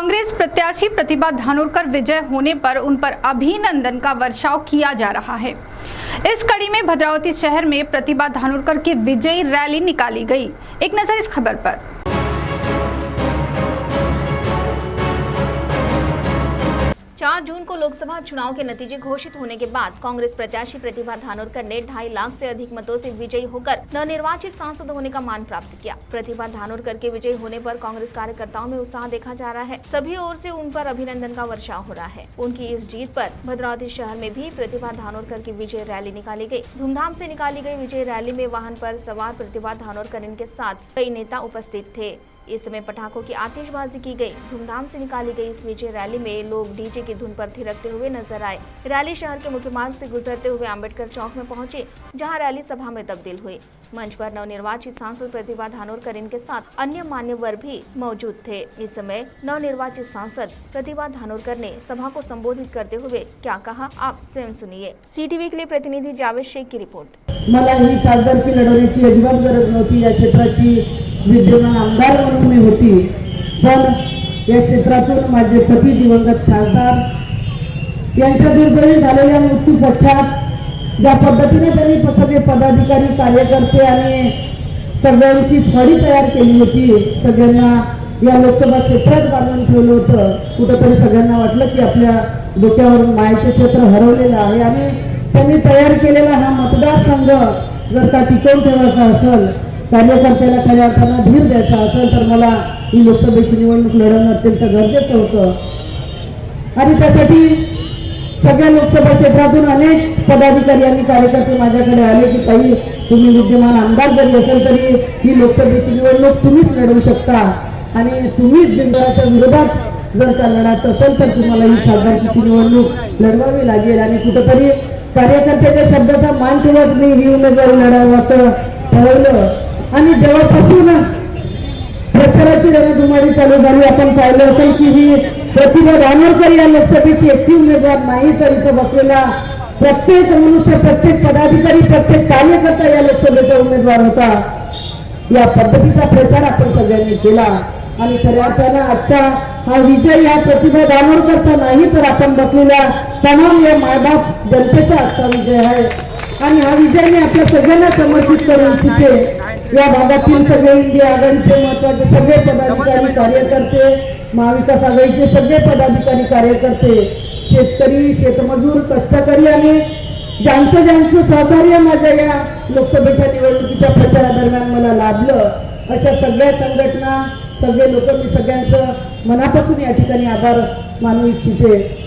कांग्रेस प्रत्याशी प्रतिभा धानोरकर विजय होने पर उन पर अभिनंदन का वर्षाव किया जा रहा है। इस कड़ी में भद्रावती शहर में प्रतिभा धानोरकर की विजयी रैली निकाली गई। एक नजर इस खबर पर। 4 जून को लोकसभा चुनाव के नतीजे घोषित होने के बाद कांग्रेस प्रत्याशी प्रतिभा धानोरकर ने 2.5 लाख से अधिक मतों से विजयी होकर नवनिर्वाचित सांसद होने का मान प्राप्त किया। प्रतिभा धानोरकर के विजयी होने पर कांग्रेस कार्यकर्ताओं में उत्साह देखा जा रहा है। सभी ओर से उन पर अभिनंदन का वर्षाव हो रहा है। उनकी इस जीत पर भद्रावती शहर में भी प्रतिभा धानोरकर की विजय रैली निकाली गयी। धूमधाम से निकाली गयी विजय रैली में वाहन पर सवार प्रतिभा धानोरकर के साथ कई नेता उपस्थित थे। इस समय पटाखों की आतिशबाजी की गई। धूमधाम से निकाली गई इस विजय रैली में लोग डीजे की धुन पर थिरकते हुए नजर आए। रैली शहर के मुख्य मार्ग से गुजरते हुए अंबेडकर चौक में पहुंची, जहां रैली सभा में तब्दील हुई। मंच पर नवनिर्वाचित सांसद प्रतिभा धानोरकर के साथ अन्य मान्यवर भी मौजूद थे। इस समय नवनिर्वाचित सांसद प्रतिभा धानोरकर ने सभा को संबोधित करते हुए क्या कहा, आप स्वयं सुनिए। सीटीवी के लिए प्रतिनिधि जावेद शेख की रिपोर्ट। मला ही खासदारकी लढवण्याची अजिबात गरज नव्हती। या क्षेत्राची विद्यमान आमदार म्हणून मी होती, पण या क्षेत्रातून माझे पती दिवंगत खासदार यांच्या दुर्दैवी झालेल्या मृत्यू पश्चात ज्या पद्धतीने त्यांनी सगळे पदाधिकारी कार्यकर्ते आणि सगळ्यांची फळी तयार केली होती, सगळ्यांना या लोकसभा क्षेत्रात बांधून ठेवलं होतं, कुठेतरी सगळ्यांना वाटलं की आपल्या डोक्यावरून मायेचे क्षेत्र हरवलेलं आहे आणि त्यांनी तयार केलेला हा मतदारसंघ जर का टिकवून ठेवायचा असेल, कार्यकर्त्याला खऱ्या अर्थानं धीर द्यायचा असेल तर मला ही लोकसभेची निवडणूक लढवणं अत्यंत गरजेचं होतं। आणि त्यासाठी सगळ्या लोकसभा क्षेत्रातून अनेक पदाधिकारी आणि कार्यकर्ते माझ्याकडे आले की ताई, तुम्ही विद्यमान आमदार जरी असेल तरी ही लोकसभेची निवडणूक तुम्हीच लढवू शकता आणि तुम्हीच जिंकण्याच्या विरोधात जर का लढायचं असेल तर तुम्हाला ही खासदारकीची निवडणूक लढवावी लागेल। आणि कुठेतरी कार्यकर्त्याच्या शब्दाचा मान ठेवत मी ही उमेदवारी लढवायचं ठरवलं। आणि जेव्हापासून प्रचाराची रणधुमाळी चालू झाली, आपण पाहिलं असेल की ही प्रतिभा धानोरकर या लोकसभेची एकटी उमेदवार नाही, तर इथं बसलेला प्रत्येक मनुष्य, प्रत्येक पदाधिकारी, प्रत्येक कार्यकर्ता या लोकसभेचा उमेदवार होता। या पद्धतीचा प्रचार आपण सगळ्यांनी केला आणि खऱ्या अर्थानं आजचा हा विजय या प्रतिभा धानोरकरचा नाही, तर आपण बसलेल्या तमाम या मायबाप जनतेचा आजचा विजय आहे। आणि हा विजय मी आपल्या सगळ्यांना समर्पित करू इच्छिते। या भागातील सगळे इंडिया आघाडीचे महत्वाचे सगळे पदाधिकारी कार्यकर्ते, महाविकास आघाडीचे सगळे पदाधिकारी कार्यकर्ते, शेतकरी, शेतमजूर, कष्टकरी आणि ज्यांचं सहकार्य माझ्या या लोकसभेच्या निवडणुकीच्या प्रचारादरम्यान मला लाभलं, अशा सगळ्या संघटना, सगळे लोक, मी सगळ्यांचं मनापासून या ठिकाणी आभार मानू इच्छिते।